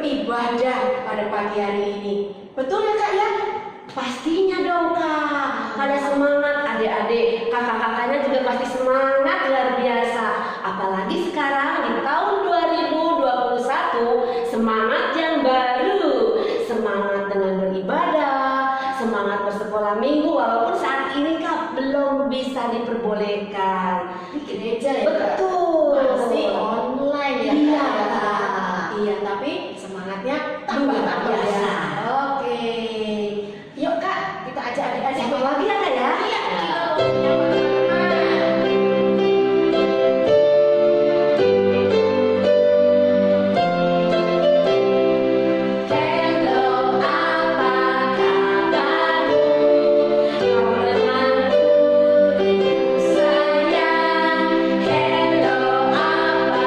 beribadah pada pagi hari ini. Betul ya Kak ya? Pastinya dong Kak, ada semangat adik-adik, kakak-kakaknya juga pasti semangat luar biasa. Apalagi sekarang di tahun 2021, semangat yang baru, semangat dengan beribadah, semangat bersekolah minggu, walaupun saat ini Kak belum bisa diperbolehkan Di gereja ya Kak? betul, Masih online ya iya Kak? Kak. Iya, tapi semangatnya Luar tambah biasa. biasa. Oke, yuk Kak, kita ajak adik-adik Siapa lagi ya Kak ya? Iya, kita mau menyapa teman-teman. Hello, apa kabarmu? Kau temanku sayang. Hello, apa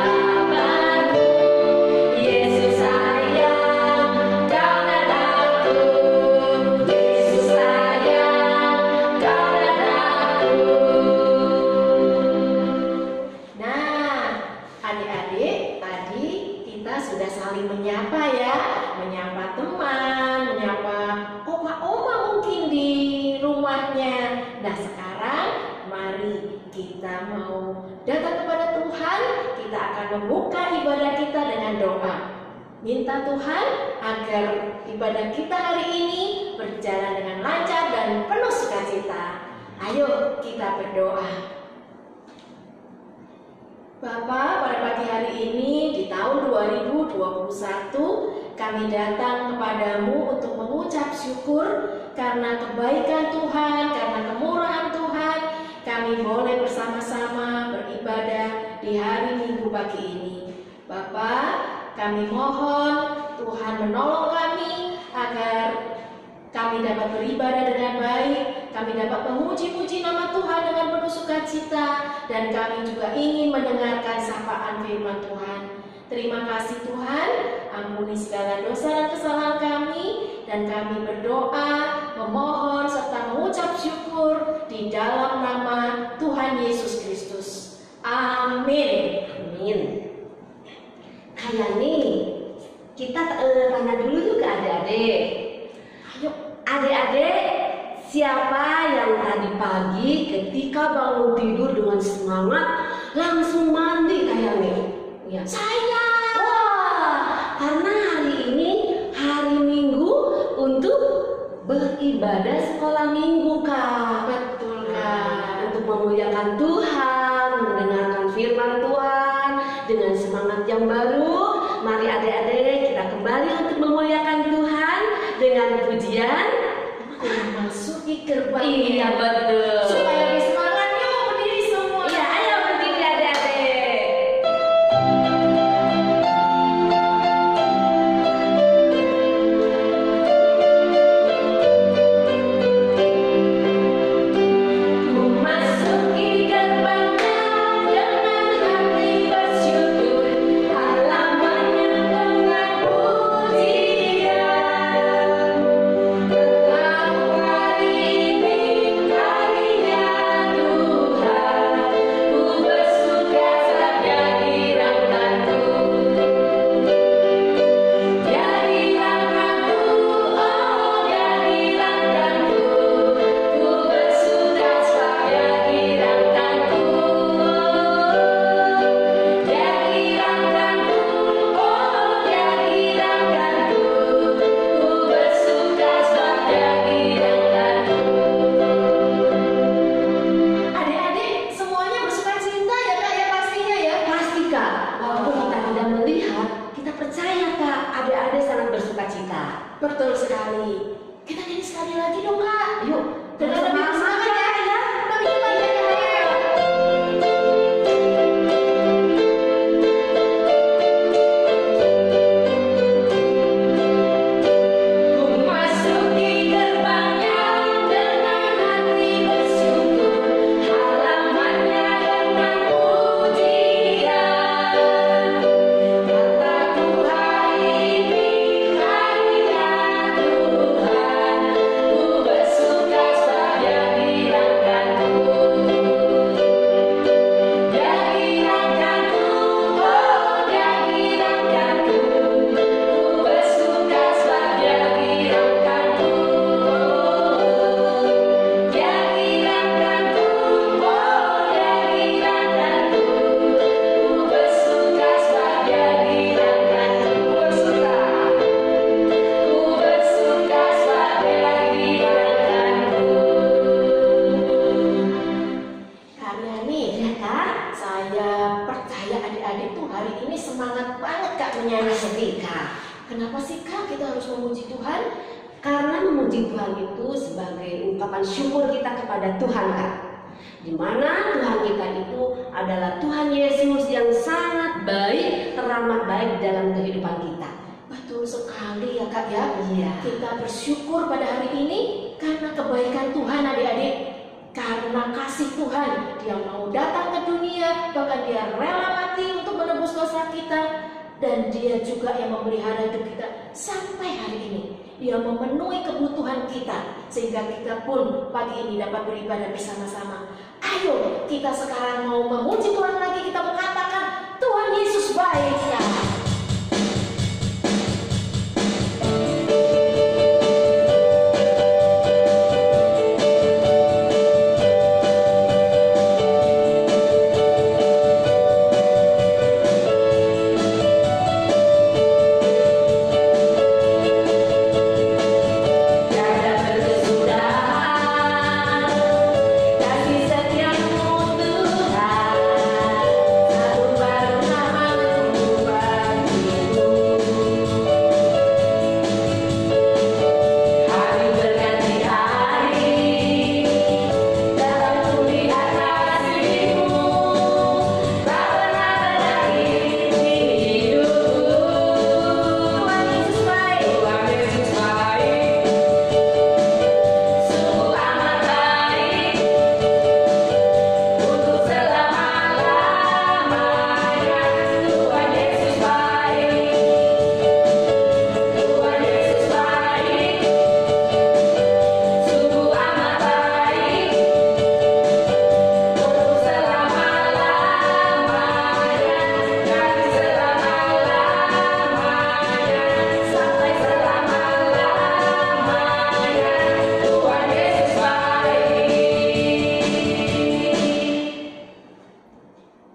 kabarmu? Yesus sayang, kau dadaku. Yesus sayang, kau dadaku. Nah, adik-adik, tadi kita sudah saling menyapa ya, menyapa teman, menyapa oma-oma mungkin di rumahnya. Nah, sekarang mari kita mau datang kepada Tuhan, kita akan membuka ibadah kita dengan doa. Minta Tuhan agar ibadah kita hari ini berjalan dengan lancar dan penuh sukacita. Ayo kita berdoa. Bapak, pada pagi hari ini di tahun 2021 kami datang kepadamu untuk mengucap syukur karena kebaikan Tuhan, karena kemurahan Tuhan. Kami boleh bersama-sama beribadah di hari Minggu pagi ini. Bapak, kami mohon Tuhan menolong kami agar kami dapat beribadah dengan baik, kami dapat memuji-puji nama Tuhan dengan penuh sukacita, dan kami juga ingin mendengarkan sapaan firman Tuhan. Terima kasih Tuhan, ampuni segala dosa dan kesalahan kami, dan kami berdoa, memohon serta mengucap syukur di dalam nama Tuhan Yesus Kristus. Amin. Amin. Kayak nih, kita tanya dulu yuk ke adik-adik. Ayo, Adik-adik, siapa yang tadi pagi ketika bangun tidur dengan semangat langsung mandi kayak nih? Ya. saya. Wah, karena hari ini hari Minggu untuk beribadah sekolah Minggu Kak. Betul Nah, Kak. untuk memuliakan Tuhan, mendengarkan firman Tuhan dengan semangat yang baru. Mari adik-adik kita kembali untuk memuliakan Tuhan dengan pujian. Memasuki gerbang. Iya betul. Supaya lebih semangat, yuk berdiri semua. Iya, ayo berdiri adik-adik. Memasuki gerbangnya dengan hati bersyukur, halamannya dengan pujian. Tetap hari ini harinya Tuhan, ku bersuka saja dirahmatmu. Jadi rahmatmu, oh jadi rahmatmu, ku bersuka saja dirahmatmu. Jadi rahmatmu, oh jadi rahmatmu, ku bersuka saja dirahmatmu. Adik-adik semuanya bersuka cinta ya Kak ya, pastinya ya. Pasti Kak, walaupun kita tidak melihat, kita percaya Kak, adik-adik sangat bersuka cita. Betul sekali. Kita nyanyi sekali lagi dong Kak. Yuk, Dan lebih bersama-sama bersemangat ya. ya. Lebih cepat ya Kak ya. Memasuki gerbangnya dengan hati bersyukur, halamannya dengan pujian. Kataku hari ini harinya Tuhan, ku bersuka saja Kak menyanyi? Setika. Kenapa sih Kak kita harus memuji Tuhan? Karena memuji Tuhan itu sebagai ungkapan syukur kita kepada Tuhan, Kak. Di mana Tuhan kita itu adalah Tuhan Yesus yang sangat baik, teramat baik dalam kehidupan kita. Betul sekali ya Kak ya. Iya. Kita bersyukur pada hari ini karena kebaikan Tuhan adik-adik. Karena kasih Tuhan, Dia mau datang ke dunia, bahkan Dia rela mati untuk menebus dosa kita. Dan Dia juga yang memelihara hidup kita sampai hari ini. Dia memenuhi kebutuhan kita sehingga kita pun pagi ini dapat beribadah bersama-sama. Ayo kita sekarang mau memuji Tuhan lagi, kita mengatakan Tuhan Yesus baik ya.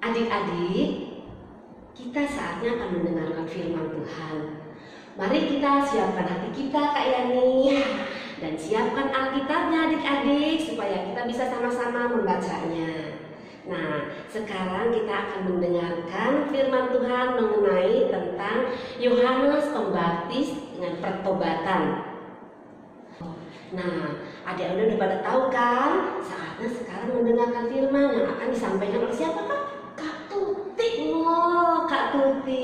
Adik-adik, kita saatnya akan mendengarkan firman Tuhan. Mari kita siapkan hati kita, Kak Yani, dan siapkan Alkitabnya adik-adik supaya kita bisa sama-sama membacanya. Nah, sekarang kita akan mendengarkan firman Tuhan mengenai tentang Yohanes Pembaptis dengan pertobatan. Nah, adik-adik udah pada tahu kan? Saatnya sekarang mendengarkan firman yang akan disampaikan oleh siapa, Kak? Kak Tuti. Oh, Kak Tuti,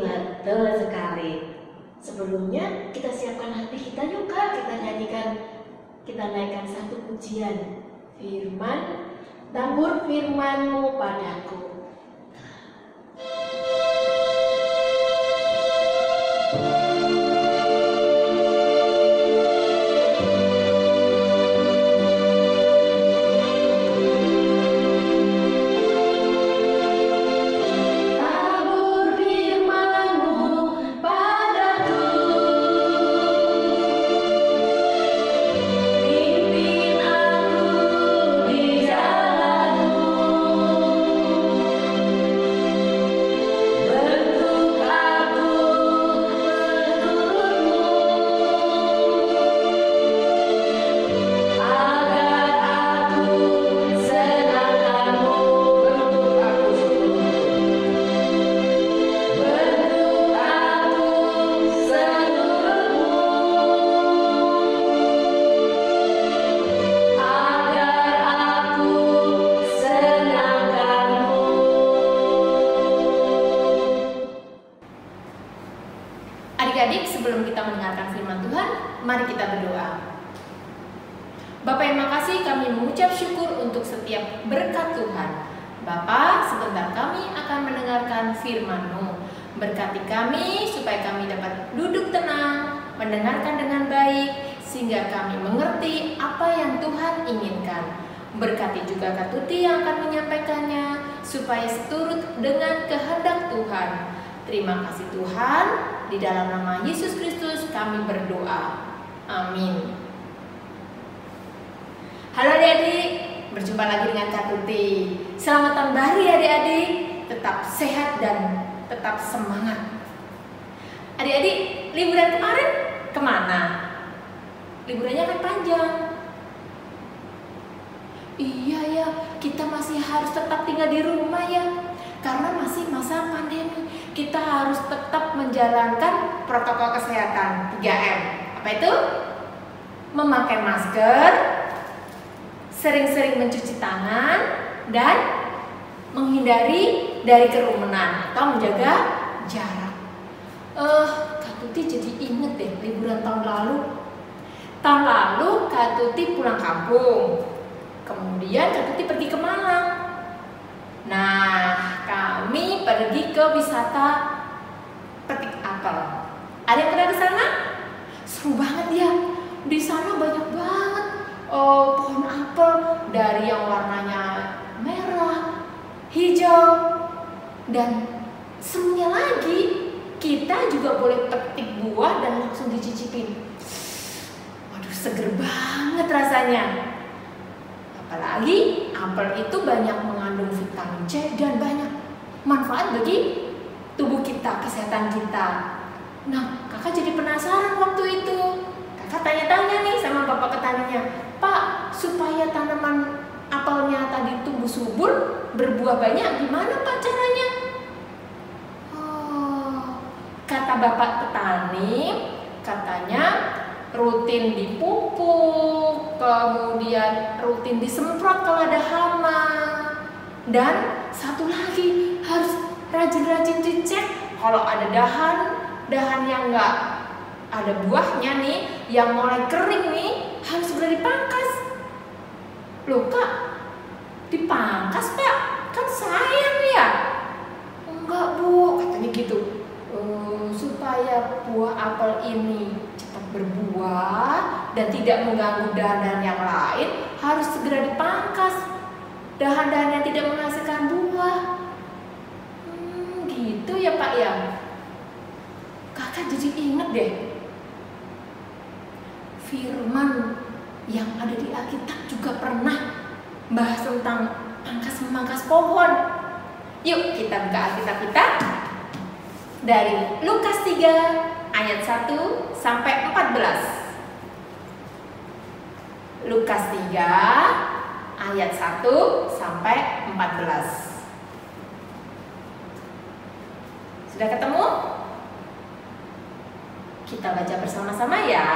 betul sekali. Sebelumnya kita siapkan hati kita yuk Kak, kita nyanyikan, kita naikkan satu pujian firman, tambur firman-Mu padaku. Adik-adik, sebelum kita mendengarkan firman Tuhan, mari kita berdoa. Bapa yang makasih, kami mengucap syukur untuk setiap berkat Tuhan. Bapa, sebentar kami akan mendengarkan firman-Mu. Berkati kami supaya kami dapat duduk tenang, mendengarkan dengan baik, sehingga kami mengerti apa yang Tuhan inginkan. Berkati juga Kak Tuti yang akan menyampaikannya, supaya seturut dengan kehendak Tuhan. Terima kasih Tuhan, di dalam nama Yesus Kristus kami berdoa. Amin. Halo adik-adik, berjumpa lagi dengan Kak Tuti. Selamat tahun baru ya adik-adik, tetap sehat dan tetap semangat. Adik-adik, liburan kemarin kemana? Liburannya kan panjang. Iya ya, kita masih harus tetap tinggal di rumah ya. karena masih masa pandemi. Kita harus tetap menjalankan protokol kesehatan 3M. Apa itu? Memakai masker, sering-sering mencuci tangan, dan menghindari dari kerumunan atau menjaga jarak. Kak Tuti jadi inget deh liburan tahun lalu. Tahun lalu Kak Tuti pulang kampung, kemudian Kak Tuti pergi ke Malang. Nah, kami pergi ke wisata petik apel. Ada yang pernah ke sana? Seru banget ya. Di sana banyak banget pohon apel, dari yang warnanya merah, hijau, dan serunya lagi kita juga boleh petik buah dan langsung dicicipin. Waduh, seger banget rasanya. Apalagi apel itu banyak mengandung vitamin C dan banyak manfaat bagi tubuh kita, kesehatan kita. Nah, kakak jadi penasaran waktu itu. Kakak tanya-tanya nih sama bapak petaninya, Pak, supaya tanaman apelnya tadi tumbuh subur, berbuah banyak, gimana Pak caranya? Kata bapak petani, katanya rutin dipupuk, kemudian rutin disemprot kalau ada hama, dan satu lagi harus rajin-rajin dicek kalau ada dahan yang nggak ada buahnya nih, yang mulai kering nih, harus segera dipangkas. Loh Kak, dipangkas Pak? Kan sayang ya. Enggak Bu, katanya gitu. Supaya buah apel ini cepat berbuah dan tidak mengganggu dahan-dahan yang lain, harus segera dipangkas dahan-dahan yang tidak menghasilkan buah. Gitu ya Pak ya. Kakak jadi inget deh firman yang ada di Alkitab juga pernah bahas tentang memangkas pohon. Yuk kita buka Alkitab kita dari Lukas 3 ayat 1 sampai 14. Lukas 3 ayat 1 sampai 14. Sudah ketemu? Kita baca bersama-sama ya.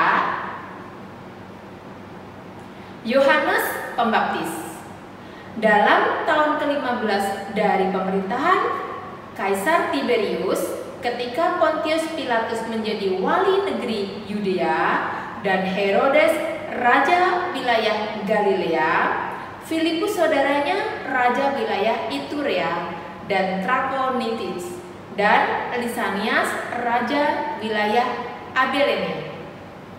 Yohanes Pembaptis. Dalam tahun ke-15 dari pemerintahan Kaisar Tiberius, ketika Pontius Pilatus menjadi wali negeri Yudea dan Herodes raja wilayah Galilea, Filipus saudaranya raja wilayah Iturea dan Trakonitis, dan Lisanias raja wilayah Abilene.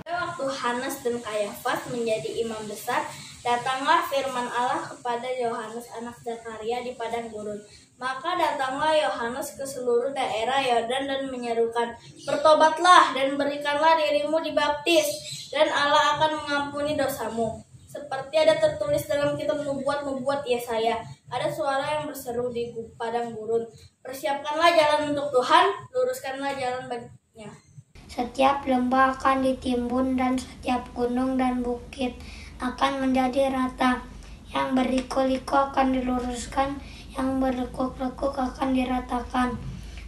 Waktu Hanas dan Kayafas menjadi imam besar, datanglah firman Allah kepada Yohanes anak Zakaria di padang gurun. Maka datanglah Yohanes ke seluruh daerah Yordan dan menyerukan, "Bertobatlah dan berikanlah dirimu dibaptis, dan Allah akan mengampuni dosamu." Seperti ada tertulis dalam kitab nubuat Yesaya, ada suara yang berseru di padang gurun, "Persiapkanlah jalan untuk Tuhan, luruskanlah jalan baginya." Setiap lembah akan ditimbun dan setiap gunung dan bukit akan menjadi rata. Yang berliku-liku akan diluruskan, yang berlekuk-lekuk akan diratakan.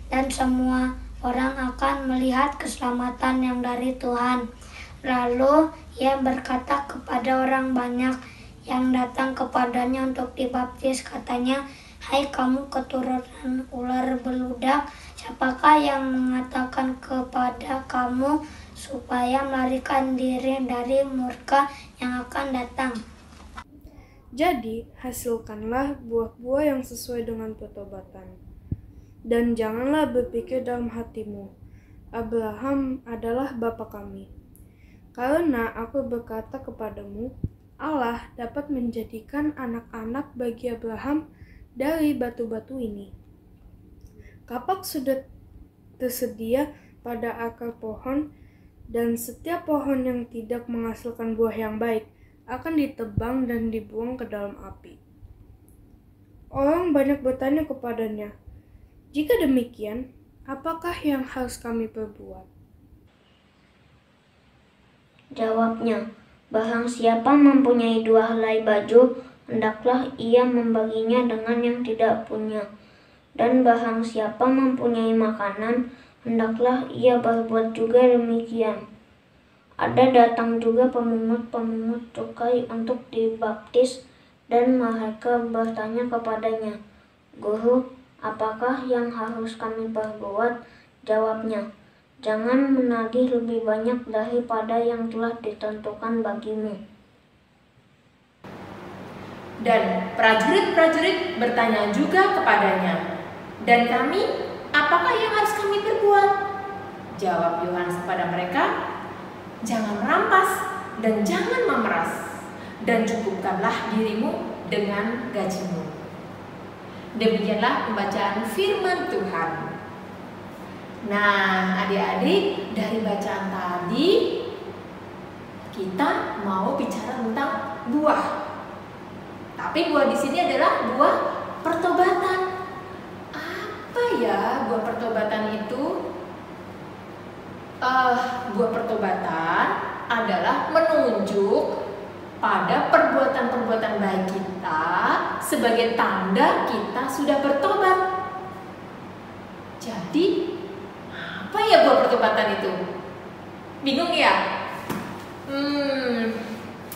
Dan semua orang akan melihat keselamatan yang dari Tuhan. Lalu ia berkata kepada orang banyak yang datang kepadanya untuk dibaptis, katanya, "Hai kamu keturunan ular beludak, siapakah yang mengatakan kepada kamu supaya melarikan diri dari murka yang akan datang?" Jadi, hasilkanlah buah-buah yang sesuai dengan pertobatan. Dan janganlah berpikir dalam hatimu, Abraham adalah bapa kami. Karena aku berkata kepadamu, Allah dapat menjadikan anak-anak bagi Abraham dari batu-batu ini. Kapak sudah tersedia pada akar pohon, dan setiap pohon yang tidak menghasilkan buah yang baik akan ditebang dan dibuang ke dalam api. Orang banyak bertanya kepadanya, "Jika demikian, apakah yang harus kami perbuat?" Jawabnya, "Barang siapa mempunyai 2 helai baju, hendaklah ia membaginya dengan yang tidak punya, Dan barang siapa mempunyai makanan, hendaklah ia berbuat juga demikian. Ada datang juga pemungut-pemungut cukai untuk dibaptis, dan mereka bertanya kepadanya, "Guru, apakah yang harus kami perbuat?" Jawabnya, "Jangan menagih lebih banyak daripada yang telah ditentukan bagimu." Dan prajurit-prajurit bertanya juga kepadanya, "Dan kami, apakah yang harus kami perbuat?" Jawab Yohanes kepada mereka, "Jangan merampas dan jangan memeras, dan cukupkanlah dirimu dengan gajimu." Demikianlah pembacaan firman Tuhan. Nah, adik-adik, dari bacaan tadi kita mau bicara tentang buah. Tapi buah di sini adalah buah pertobatan. Apa ya buah pertobatan itu? Buah pertobatan adalah menunjuk pada perbuatan-perbuatan baik kita sebagai tanda kita sudah bertobat. Jadi, apa ya buah pertobatan itu? Bingung ya?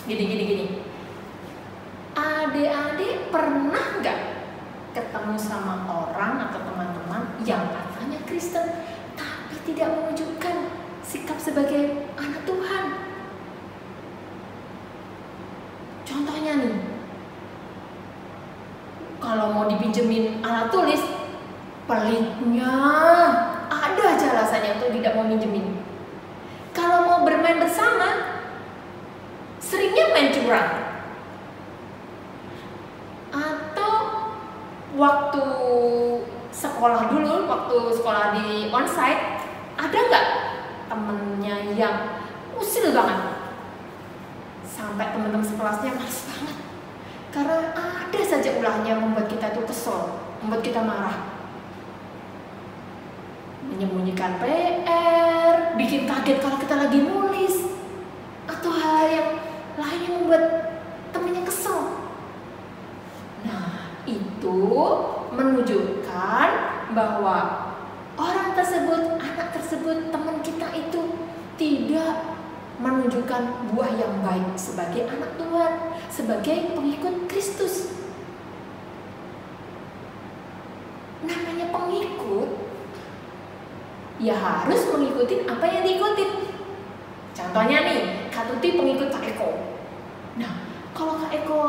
Gini. Adik-adik pernah nggak ketemu sama orang atau teman-teman yang katanya Kristen tapi tidak menunjukkan sikap sebagai anak Tuhan? Contohnya nih, kalau mau dipinjemin alat tulis, pelitnya ada aja alasannya tuh tidak mau minjemin. Kalau mau bermain bersama, seringnya main curang. Waktu sekolah dulu, waktu sekolah di onsite, ada nggak temennya yang usil banget? Sampai teman-teman sekelasnya males banget. Karena ada saja ulahnya membuat kita tuh kesel, membuat kita marah. Menyembunyikan PR, bikin kaget kalau kita lagi nulis, atau hal yang lain yang membuat temennya kesel. Itu menunjukkan bahwa orang tersebut, anak tersebut, teman kita itu tidak menunjukkan buah yang baik sebagai anak Tuhan, sebagai pengikut Kristus. Namanya pengikut, ya harus mengikuti apa yang diikutin. Contohnya nih, Kak Tuti pengikut Kak Eko. Nah, kalau Kak Eko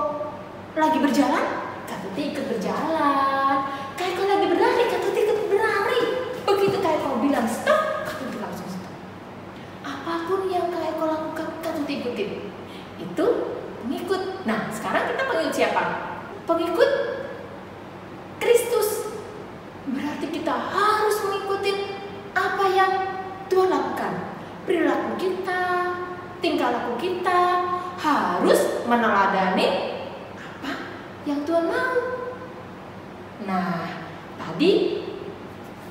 lagi berjalan, Kak Tuti ikut berjalan. Kak Eko lagi berlari, Kak Tuti ikut berlari. Begitu Kak Eko bilang stop, Kak Tuti langsung stop. Apapun yang Kak Eko lakukan, Kak Tuti ikutin. Itu pengikut. Nah, sekarang kita pengikut siapa? Pengikut Kristus. Berarti kita harus mengikuti apa yang Tuhan lakukan. Perilaku kita, tingkah laku kita harus meneladani yang Tuhan mau. Nah, tadi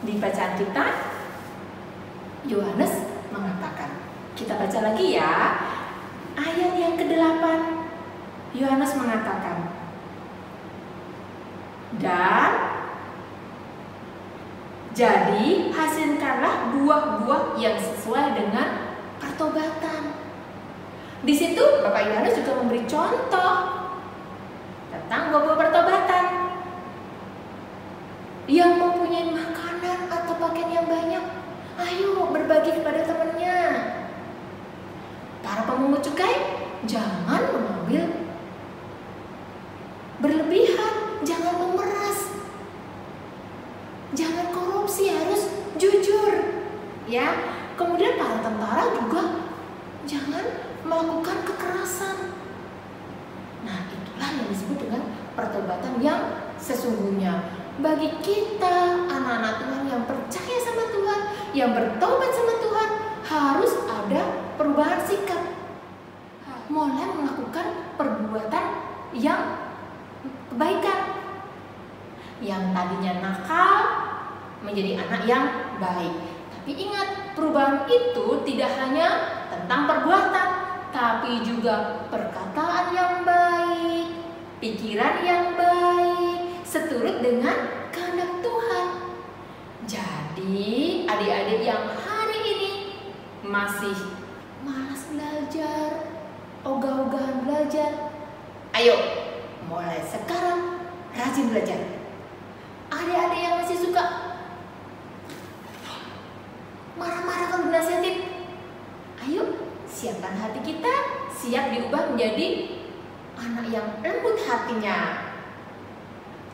di bacaan kita Yohanes mengatakan, kita baca lagi ya, ayat yang ke-8. Yohanes mengatakan, dan jadi hasilkanlah buah-buah yang sesuai dengan pertobatan. Di situ Bapak Yohanes juga memberi contoh tentang buah-buah pertobatan. Yang mempunyai makanan atau pakaian yang banyak, ayo berbagi kepada temannya. Para pemungut cukai, jangan mengambil berlebihan, jangan memeras, jangan korupsi, harus jujur. Ya, kemudian para tentara juga jangan melakukan kekerasan. Nah, itulah yang disebut dengan pertobatan yang sesungguhnya. Bagi kita, anak-anak Tuhan yang percaya sama Tuhan, yang bertobat sama Tuhan, harus ada perubahan sikap. Mulai melakukan perbuatan yang kebaikan. Yang tadinya nakal menjadi anak yang baik. Tapi ingat, perubahan itu tidak hanya tentang perbuatan, tapi juga perkataan yang baik, pikiran yang baik, seturut dengan kehendak kehendak Tuhan. Jadi adik-adik yang hari ini masih malas belajar, ogah-ogahan belajar, ayo mulai sekarang rajin belajar. Adik-adik yang masih suka marah-marah kalau dinasihatin, ayo siapkan hati kita, siap diubah menjadi anak yang lembut hatinya,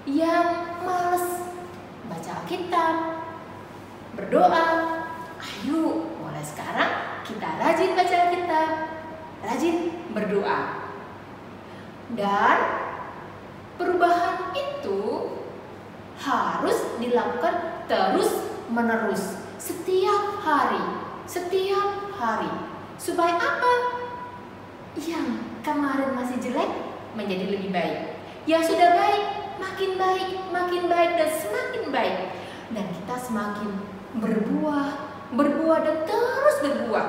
yang males baca Alkitab, berdoa. Ayo mulai sekarang kita rajin baca Alkitab, rajin berdoa. Dan perubahan itu harus dilakukan terus menerus, setiap hari. Supaya apa? Yang kemarin masih jelek menjadi lebih baik. Yang sudah baik, makin baik dan semakin baik. Dan kita semakin berbuah dan terus berbuah.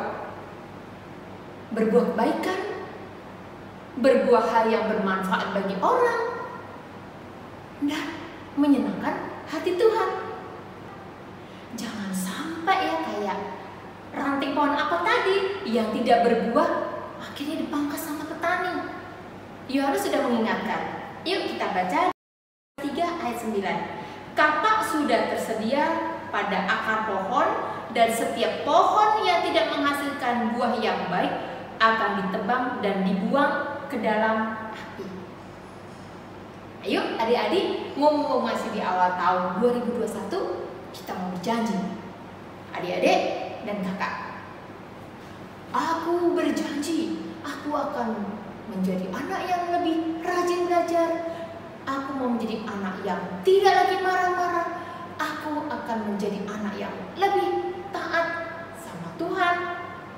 Berbuah kebaikan, berbuah hal yang bermanfaat bagi orang, dan menyenangkan hati Tuhan. Jangan sampai ya kayak ranting pohon apa tadi yang tidak berbuah akhirnya dipangkas sama petani. Yohanes sudah mengingatkan. Yuk kita baca 3 ayat 9. Kapak sudah tersedia pada akar pohon, dan setiap pohon yang tidak menghasilkan buah yang baik akan ditebang dan dibuang ke dalam api. Ayo adik-adik, ngomong masih di awal tahun 2021, kita mau berjanji. Adik-adik dan kakak, aku berjanji aku akan menjadi anak yang lebih rajin belajar. Aku mau menjadi anak yang tidak lagi marah-marah. Aku akan menjadi anak yang lebih taat sama Tuhan,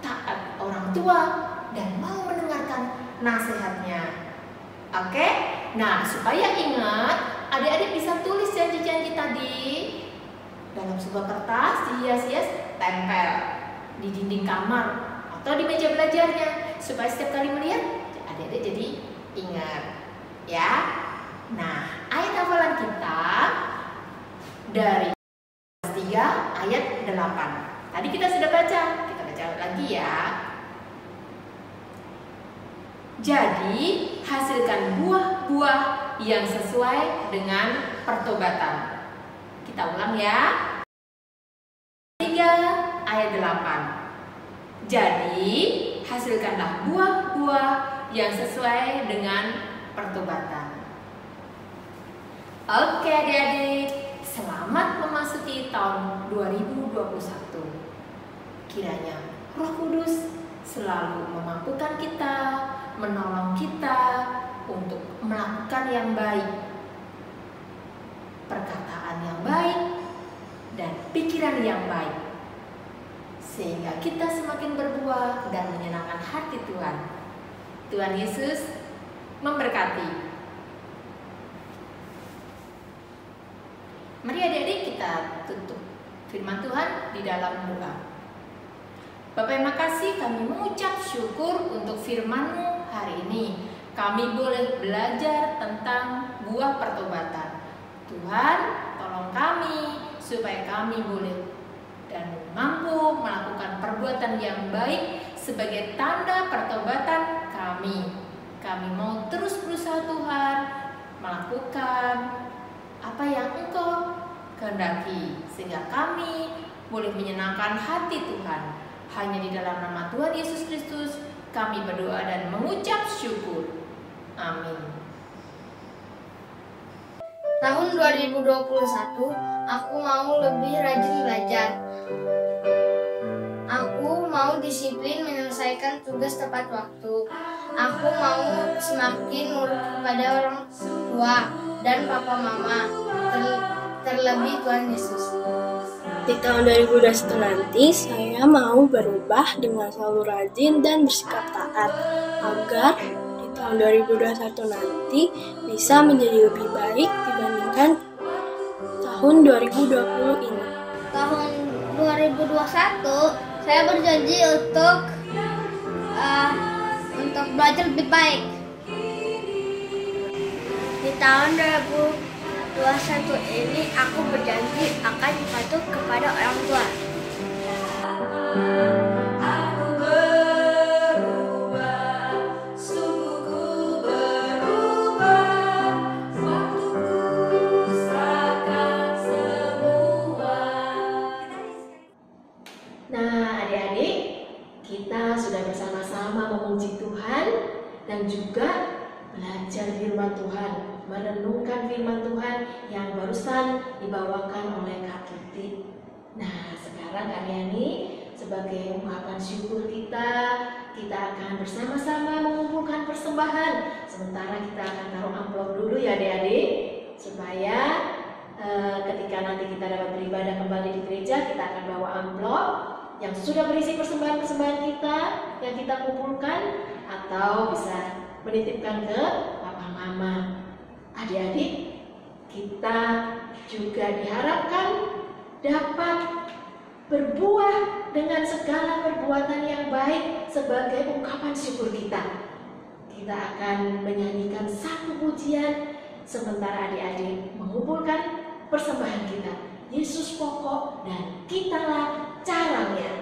taat orang tua, dan mau mendengarkan nasihatnya. Oke? Nah, supaya ingat, adik-adik bisa tulis janji-janji tadi dalam sebuah kertas, dihias-hias, tempel di dinding kamar atau di meja belajarnya, supaya setiap kali melihat adik-adik jadi ingat, ya. Nah, ayat hafalan kita dari 3 ayat 8. Tadi kita sudah baca, kita baca lagi ya. Jadi, hasilkan buah-buah yang sesuai dengan pertobatan. Kita ulang ya. 3 ayat 8. Jadi, hasilkanlah buah-buah yang sesuai dengan pertobatan. Oke adik-adik, selamat memasuki tahun 2021. Kiranya Roh Kudus selalu memampukan kita, menolong kita untuk melakukan yang baik, perkataan yang baik, dan pikiran yang baik, sehingga kita semakin berbuah dan menyenangkan hati Tuhan. Tuhan Yesus memberkati. Mari adik-adik kita tutup firman Tuhan di dalam doa. Bapa yang makasih, kami mengucap syukur untuk firman-Mu hari ini. Kami boleh belajar tentang buah pertobatan. Tuhan, tolong kami supaya kami boleh dan mampu melakukan perbuatan yang baik sebagai tanda pertobatan kami. Kami mau terus berusaha Tuhan, melakukan apa yang Engkau kehendaki, sehingga kami boleh menyenangkan hati Tuhan. Hanya di dalam nama Tuhan Yesus Kristus kami berdoa dan mengucap syukur. Amin. Tahun 2021, aku mau lebih rajin belajar. Aku mau disiplin menyelesaikan tugas tepat waktu. Aku mau semakin nurut kepada orang tua dan papa mama, terlebih Tuhan Yesus. Di tahun 2021 nanti, saya mau berubah dengan selalu rajin dan bersikap taat, agar di tahun 2021 nanti bisa menjadi lebih baik dibandingkan tahun 2020 ini. Tahun 2021, saya berjanji untuk belajar lebih baik. Di tahun 21 ini aku berjanji akan patuh kepada orang tua. Aku berubah, sukuku berubah, waktuku serahkan semua. Nah, adik-adik, kita sudah bersama-sama memuji Tuhan dan juga belajar firman Tuhan, merenungkan firman Tuhan yang barusan dibawakan oleh Kak Tuti. Nah, sekarang Kak Yani, sebagai ungkapan syukur kita akan bersama-sama mengumpulkan persembahan. Sementara kita akan taruh amplop dulu ya adik-adik, supaya ketika nanti kita dapat beribadah kembali di gereja, kita akan bawa amplop yang sudah berisi persembahan-persembahan kita yang kita kumpulkan, atau bisa menitipkan ke papa mama. Adik-adik, kita juga diharapkan dapat berbuah dengan segala perbuatan yang baik sebagai ungkapan syukur kita. Kita akan menyanyikan satu pujian sementara adik-adik mengumpulkan persembahan kita. Yesus pokok dan kitalah caranya.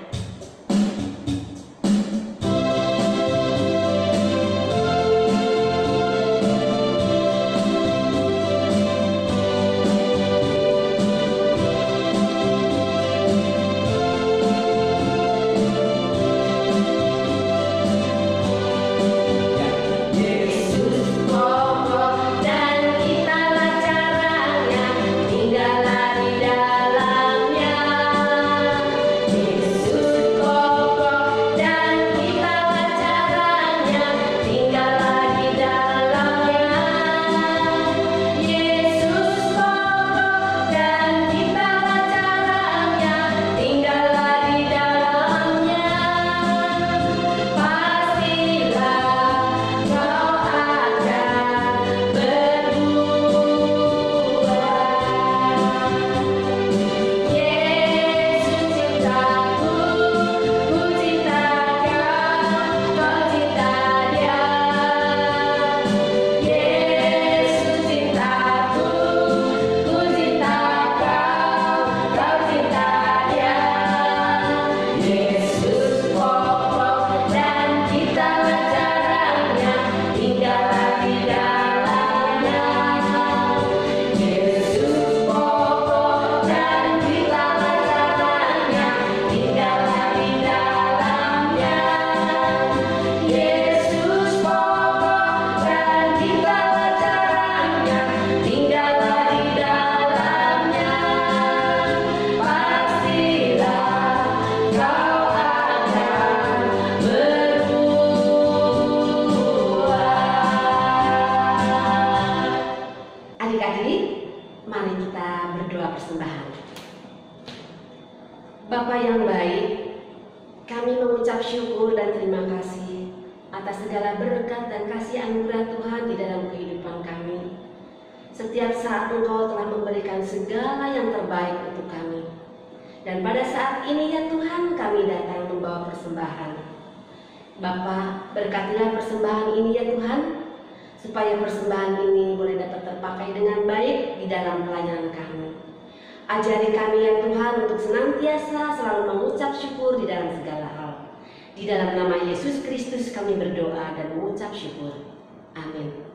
Bapa yang baik, kami mengucap syukur dan terima kasih atas segala berkat dan kasih anugerah Tuhan di dalam kehidupan kami. Setiap saat Engkau telah memberikan segala yang terbaik untuk kami. Dan pada saat ini ya Tuhan, kami datang membawa persembahan. Bapa, berkatilah persembahan ini ya Tuhan, supaya persembahan ini boleh dapat terpakai dengan baik di dalam pelayanan kami. Ajari kami ya Tuhan untuk senantiasa selalu mengucap syukur di dalam segala hal. Di dalam nama Yesus Kristus kami berdoa dan mengucap syukur. Amin.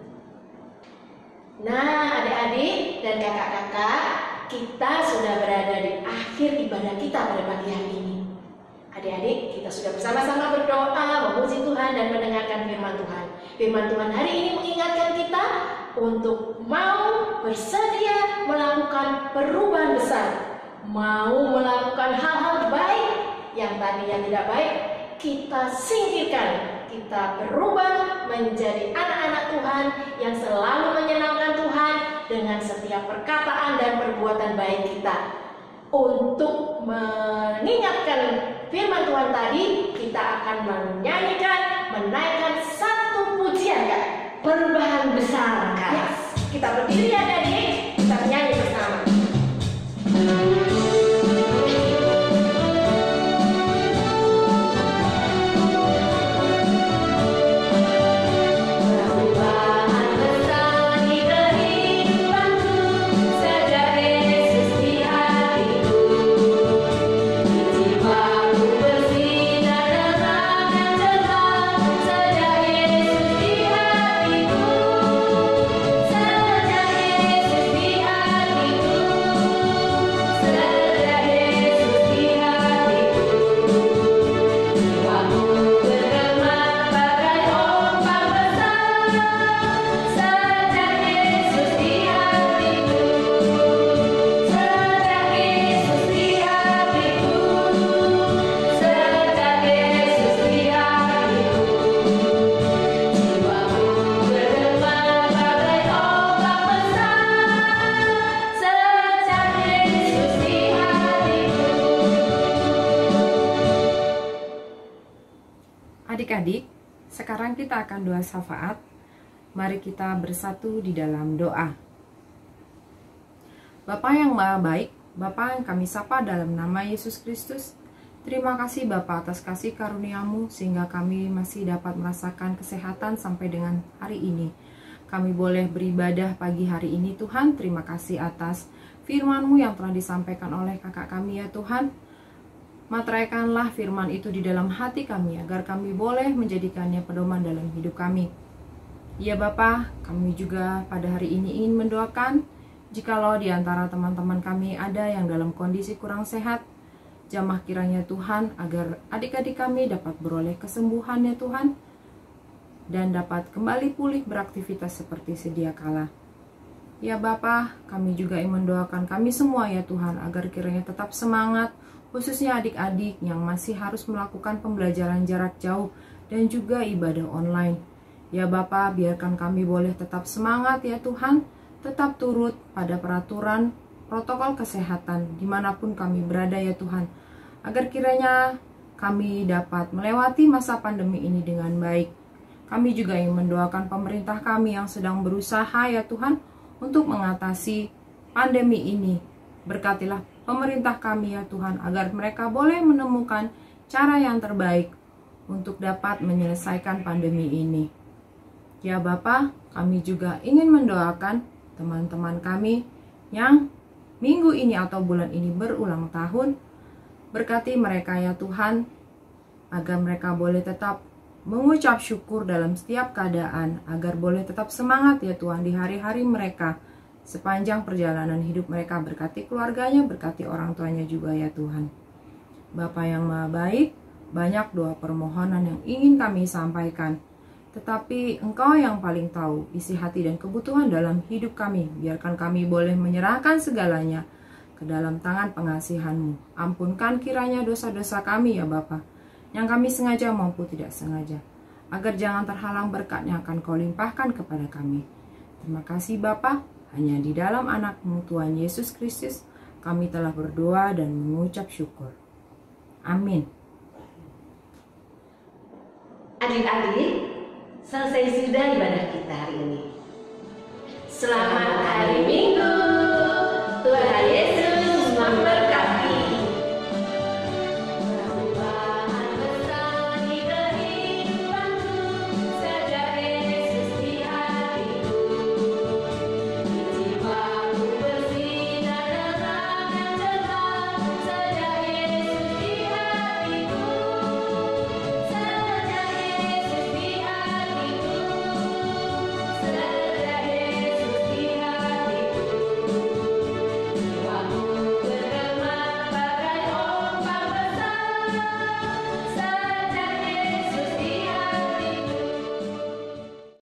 Nah, adik-adik dan kakak-kakak, kita sudah berada di akhir ibadah kita pada pagi hari ini. Adik-adik, kita sudah bersama-sama berdoa, memuji Tuhan dan mendengarkan firman Tuhan. Firman Tuhan hari ini mengingatkan kita untuk mau bersedia melakukan perubahan besar, mau melakukan hal-hal baik yang tadinya tidak baik, kita singkirkan. Kita berubah menjadi anak-anak Tuhan yang selalu menyenangkan Tuhan dengan setiap perkataan dan perbuatan baik kita. Untuk mengingatkan firman Tuhan tadi, kita akan menyanyikan, menaikkan satu pujian, Kak. Perubahan besar, Kak. Yes. Kita berdiri ya, adik. Kita menyanyi bersama. Perubahan besar di kehidupanku, Adik-adik, sekarang kita akan doa syafaat. Mari kita bersatu di dalam doa. Bapa yang Maha Baik, Bapa yang kami sapa dalam nama Yesus Kristus, terima kasih Bapa atas kasih karunia-Mu sehingga kami masih dapat merasakan kesehatan sampai dengan hari ini. Kami boleh beribadah pagi hari ini Tuhan. Terima kasih atas firman-Mu yang telah disampaikan oleh kakak kami ya Tuhan. Materaikanlah firman itu di dalam hati kami agar kami boleh menjadikannya pedoman dalam hidup kami. Ya Bapa, kami juga pada hari ini ingin mendoakan jikalau di antara teman-teman kami ada yang dalam kondisi kurang sehat, jamah kiranya Tuhan agar adik-adik kami dapat beroleh kesembuhan ya Tuhan dan dapat kembali pulih beraktivitas seperti sedia kala. Ya Bapa, kami juga ingin mendoakan kami semua ya Tuhan agar kiranya tetap semangat, khususnya adik-adik yang masih harus melakukan pembelajaran jarak jauh dan juga ibadah online. Ya Bapa, biarkan kami boleh tetap semangat ya Tuhan, tetap turut pada peraturan protokol kesehatan dimanapun kami berada ya Tuhan, agar kiranya kami dapat melewati masa pandemi ini dengan baik. Kami juga ingin mendoakan pemerintah kami yang sedang berusaha ya Tuhan untuk mengatasi pandemi ini. Berkatilah pemerintah kami ya Tuhan agar mereka boleh menemukan cara yang terbaik untuk dapat menyelesaikan pandemi ini. Ya Bapa, kami juga ingin mendoakan teman-teman kami yang minggu ini atau bulan ini berulang tahun. Berkati mereka ya Tuhan agar mereka boleh tetap mengucap syukur dalam setiap keadaan, agar boleh tetap semangat ya Tuhan di hari-hari mereka. Sepanjang perjalanan hidup mereka, berkati keluarganya, berkati orang tuanya juga ya Tuhan. Bapa yang Maha Baik, banyak doa permohonan yang ingin kami sampaikan. Tetapi Engkau yang paling tahu isi hati dan kebutuhan dalam hidup kami. Biarkan kami boleh menyerahkan segalanya ke dalam tangan pengasihan-Mu. Ampunkan kiranya dosa-dosa kami ya Bapa, yang kami sengaja maupun tidak sengaja, agar jangan terhalang berkat yang akan Kau limpahkan kepada kami. Terima kasih Bapa. Hanya di dalam anak-Mu Tuhan Yesus Kristus kami telah berdoa dan mengucap syukur. Amin. Adik-adik, selesai sudah ibadah kita hari ini. Selamat hari Minggu.